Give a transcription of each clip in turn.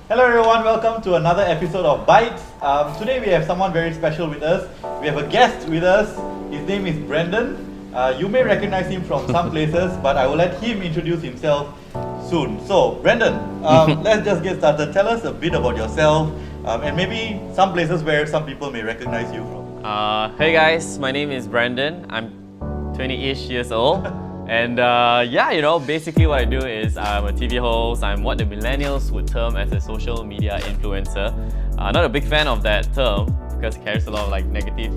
Hello everyone, welcome to another episode of Bytes. Today we have someone very special with us. We have a guest with us. His name is Brendan. You may recognize him from some places, but I will let him introduce himself soon. So, Brendan, let's just get started. Tell us a bit about yourself and maybe some places where some people may recognize you from. Hey guys, my name is Brendan. I'm 20-ish years old. And basically what I do is I'm a TV host. I'm what the millennials would term as a social media influencer. Not a big fan of that term because it carries a lot of negative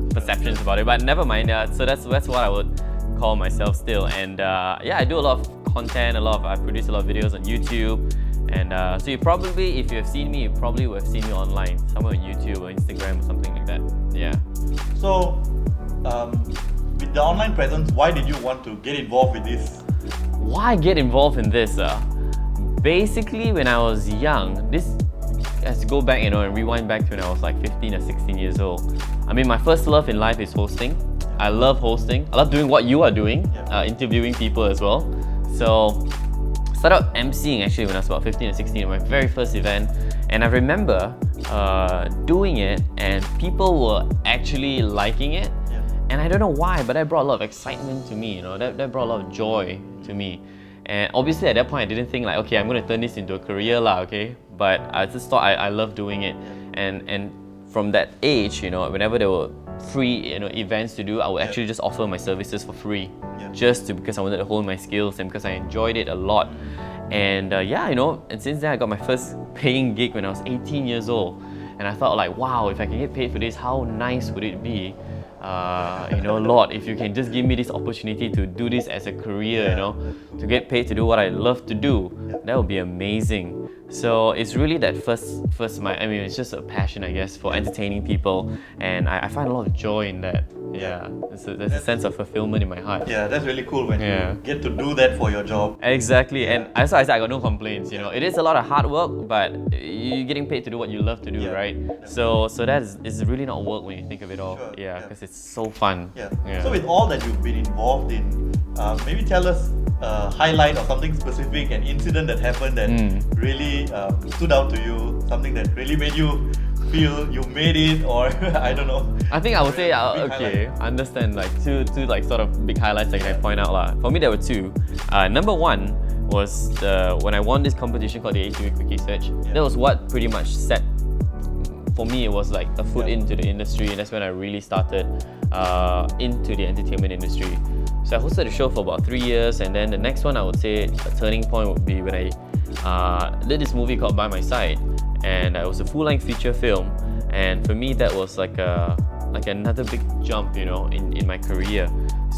perceptions about it, but never mind that. So that's what I would call myself still. And I do a lot of content, I produce a lot of videos on YouTube. And so you probably, if you have seen me, you probably would have seen me online, somewhere on YouTube or Instagram or something like that. Yeah. So, with the online presence, why did you want to get involved with this? Why get involved in this? Basically, when I was young, this has to go back, and rewind back to when I was 15 or 16 years old. I mean, my first love in life is hosting. I love hosting. I love doing what you are doing, interviewing people as well. So, I started out emceeing actually when I was about 15 or 16, my very first event. And I remember doing it, and people were actually liking it. And I don't know why, but that brought a lot of excitement to me, that brought a lot of joy to me. And obviously at that point I didn't think okay, I'm going to turn this into a career okay? But I just thought I loved doing it. And from that age, whenever there were free events to do, I would actually just offer my services for free. Just because I wanted to hone my skills and because I enjoyed it a lot. And and since then I got my first paying gig when I was 18 years old. And I thought wow, if I can get paid for this, how nice would it be? Lord, if you can just give me this opportunity to do this as a career, to get paid to do what I love to do, that would be amazing. So it's really that it's just a passion, I guess, for entertaining people, and I find a lot of joy in that. Yeah, there's a sense of fulfillment in my heart. Yeah, that's really cool when you get to do that for your job. Exactly, and as I said, I got no complaints. It is a lot of hard work, but you're getting paid to do what you love to do, right? So that is really not work when you think of it all. Sure. Because it's so fun. So with all that you've been involved in, maybe tell us a highlight or something specific, an incident that happened that really stood out to you, something that really made you feel you made it, or I don't know. I think I would say, I understand two sort of big highlights I can point out. For me, there were two. Number one was when I won this competition called the A2A Quickie Search. That was what pretty much set, for me, it was a foot into the industry, and that's when I really started into the entertainment industry. So I hosted the show for about 3 years, and then the next one I would say a turning point would be when I did this movie called By My Side, and it was a full-length feature film. And for me, that was another big jump, in my career.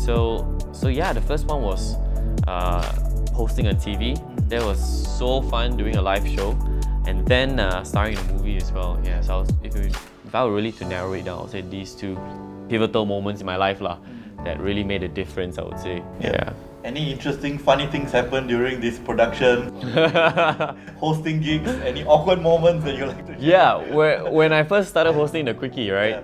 So the first one was hosting on TV. That was so fun, doing a live show, and then starring in a movie as well. Yeah, so if I were really to narrow it down, I would say these two pivotal moments in my life that really made a difference, I would say. Yeah. Any interesting, funny things happened during this production? Hosting gigs? Any awkward moments that you like to share? Yeah, when I first started hosting the Quickie, right?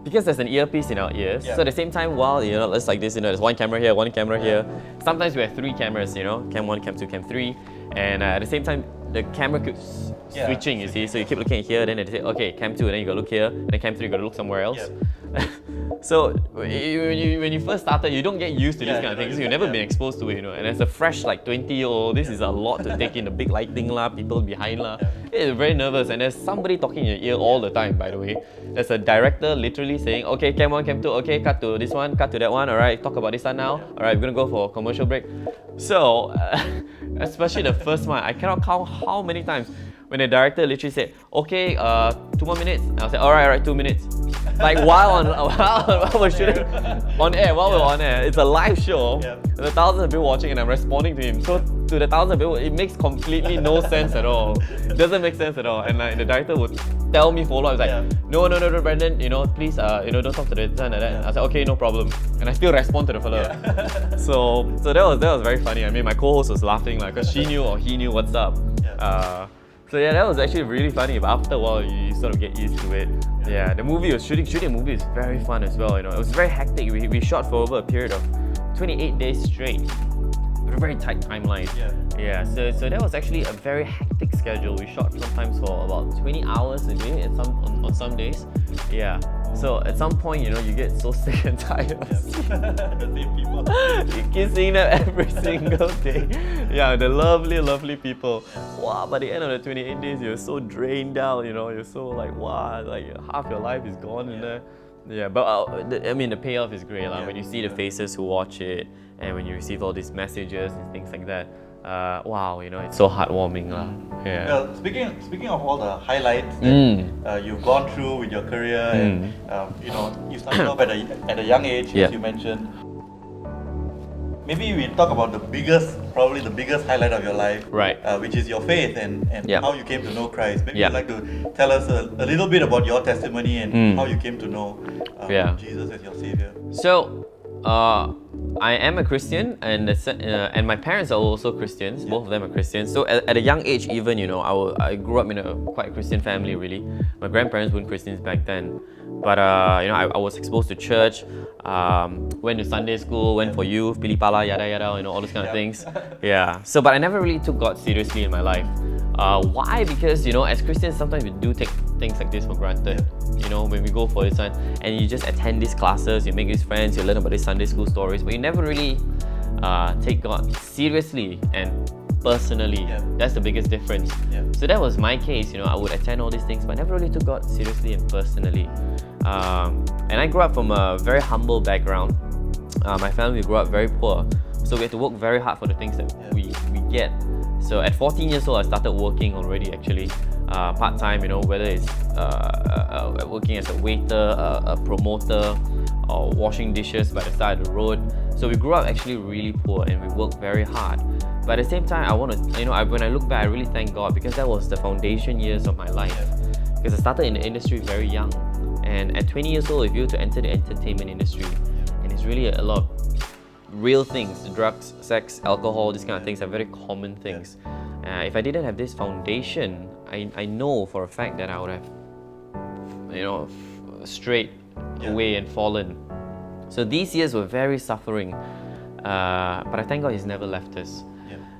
Because there's an earpiece in our ears, so at the same time, while it's like this, there's one camera here, one camera here. Sometimes we have three cameras, cam 1, cam 2, cam 3, and at the same time, the camera keeps switching, you see. So you keep looking at here, then they say, okay, cam 2, and then you gotta look here, and then cam 3, you gotta look somewhere else. So when you first started, you don't get used to this kind of thing because you've never been exposed to it, And as a fresh 20-year-old, this is a lot to take in. The big lighting people behind It's very nervous, and there's somebody talking in your ear all the time. By the way, there's a director literally saying, "Okay, cam 1, cam 2, okay, cut to this one, cut to that one. All right, talk about this one now. All right, we're gonna go for a commercial break." So, especially the first one, I cannot count how many times when the director literally said, "Okay, 2 more minutes," and I'll say, "All right, 2 minutes." While we're shooting on air, while we're on air, it's a live show. There's thousands of people watching, and I'm responding to him. So to the thousands of people, it makes completely no sense at all. It doesn't make sense at all. And the director would tell me follow up. It's no, Brendan, please, don't talk to the son like that. I said, okay, no problem. And I still respond to the fellow. So that was very funny. I mean, my co-host was laughing because she knew or he knew what's up. So that was actually really funny, but after a while you sort of get used to it. Yeah, the movie was shooting a movie is very fun as well. It was very hectic. We shot for over a period of 28 days straight. with a very tight timeline. So that was actually a very hectic hectic schedule. We shot sometimes for about 20 hours a day on some days. Yeah. So at some point, you know, you get so sick and tired of The same people. you keep seeing them every single day. Yeah, the lovely, lovely people. Wow, by the end of the 28 days, you're so drained out, you know, you're so like, wow, like half your life is gone in there. Yeah, but I mean, the payoff is great. When you see the faces who watch it and when you receive all these messages and things like that, wow, you know, it's so heartwarming. Yeah. Well, speaking of all the highlights that you've gone through with your career, and you know, you started off at a young age, as you mentioned. Maybe we talk about probably the biggest highlight of your life, right? Which is your faith and how you came to know Christ. Maybe you'd like to tell us a little bit about your testimony and how you came to know Jesus as your Savior. So, I am a Christian, and my parents are also Christians. Both of them are Christians. So at a young age, even, you know, I grew up in a quite Christian family. Really, my grandparents weren't Christians back then, but you know, I was exposed to church. Went to Sunday school, went for youth, pili pala, yada yada, you know, all those kind of things. Yeah. So, but I never really took God seriously in my life. Why? Because, you know, as Christians, sometimes we do take things like this for granted. You know, when we go for this one and you just attend these classes, you make these friends, you learn about these Sunday school stories, but you never really take God seriously and personally. That's the biggest difference. So that was my case. You know, I would attend all these things, but I never really took God seriously and personally. And I grew up from a very humble background. My family grew up very poor, so we had to work very hard for the things that we get. So at 14 years old, I started working already, actually, part-time, you know, whether it's working as a waiter, a promoter, or washing dishes by the side of the road. So we grew up actually really poor and we worked very hard. But at the same time, I want to, you know, when I look back, I really thank God, because that was the foundation years of my life. Because I started in the industry very young. And at 20 years old, if you were to enter the entertainment industry, and it's really a lot of real things, drugs, sex, alcohol, these kind of things are very common things. If I didn't have this foundation, I know for a fact that I would have, you know, strayed away and fallen. So these years were very suffering, but I thank God He's never left us.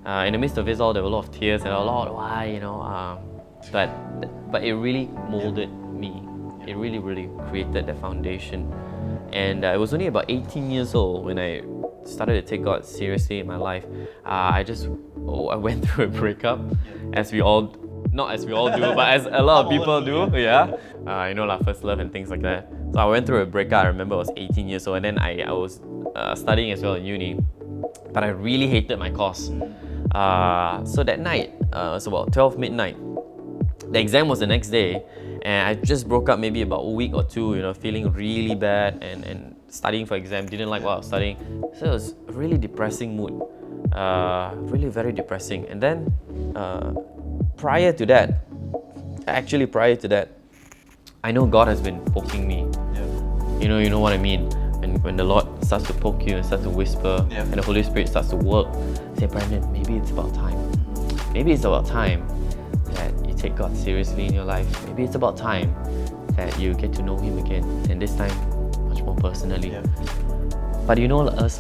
In the midst of it all, there were a lot of tears and a lot of why, you know, but it really molded me. It really, really created that foundation. And it was only about 18 years old when I started to take God seriously in my life. I went through a breakup, not as we all do, but as a lot of people do, you know, first love and things like that. So I went through a breakup. I remember I was 18 years old, and then I was studying as well in uni, but I really hated my course. So that night, it was about 12 midnight. The exam was the next day, and I just broke up maybe about a week or two, you know, feeling really bad and studying for exam, didn't like what I was studying. So it was a really depressing mood, really very depressing. And then prior to that, I know God has been poking me. You know what I mean? When the Lord starts to poke you and starts to whisper, and the Holy Spirit starts to work, say, Brandon, maybe it's about time. Maybe it's about time that you take God seriously in your life. Maybe it's about time that you get to know Him again, and this time much more personally. But you know us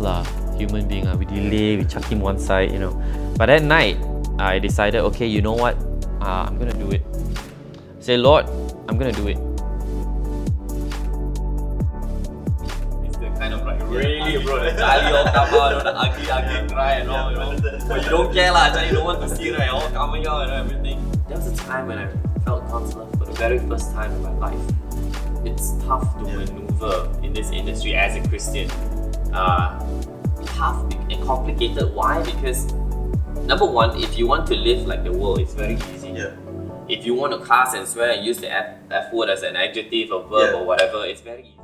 human being, we delay, we chuck Him one side, you know. But that night, I decided, okay, you know what? I'm gonna do it. Say, Lord, I'm gonna do it. It's the kind of like really, bro, the jolly all come out, the ugly cry and all, you know. But you don't care you don't want to see, right? All coming out and everything. There was a time when I felt God's love for the very first time in my life. It's tough to maneuver in this industry as a Christian. Tough and complicated. Why? Because number one, if you want to live like the world, it's very easy. If you want to cuss and swear and use the F word as an adjective or verb or whatever, it's very easy.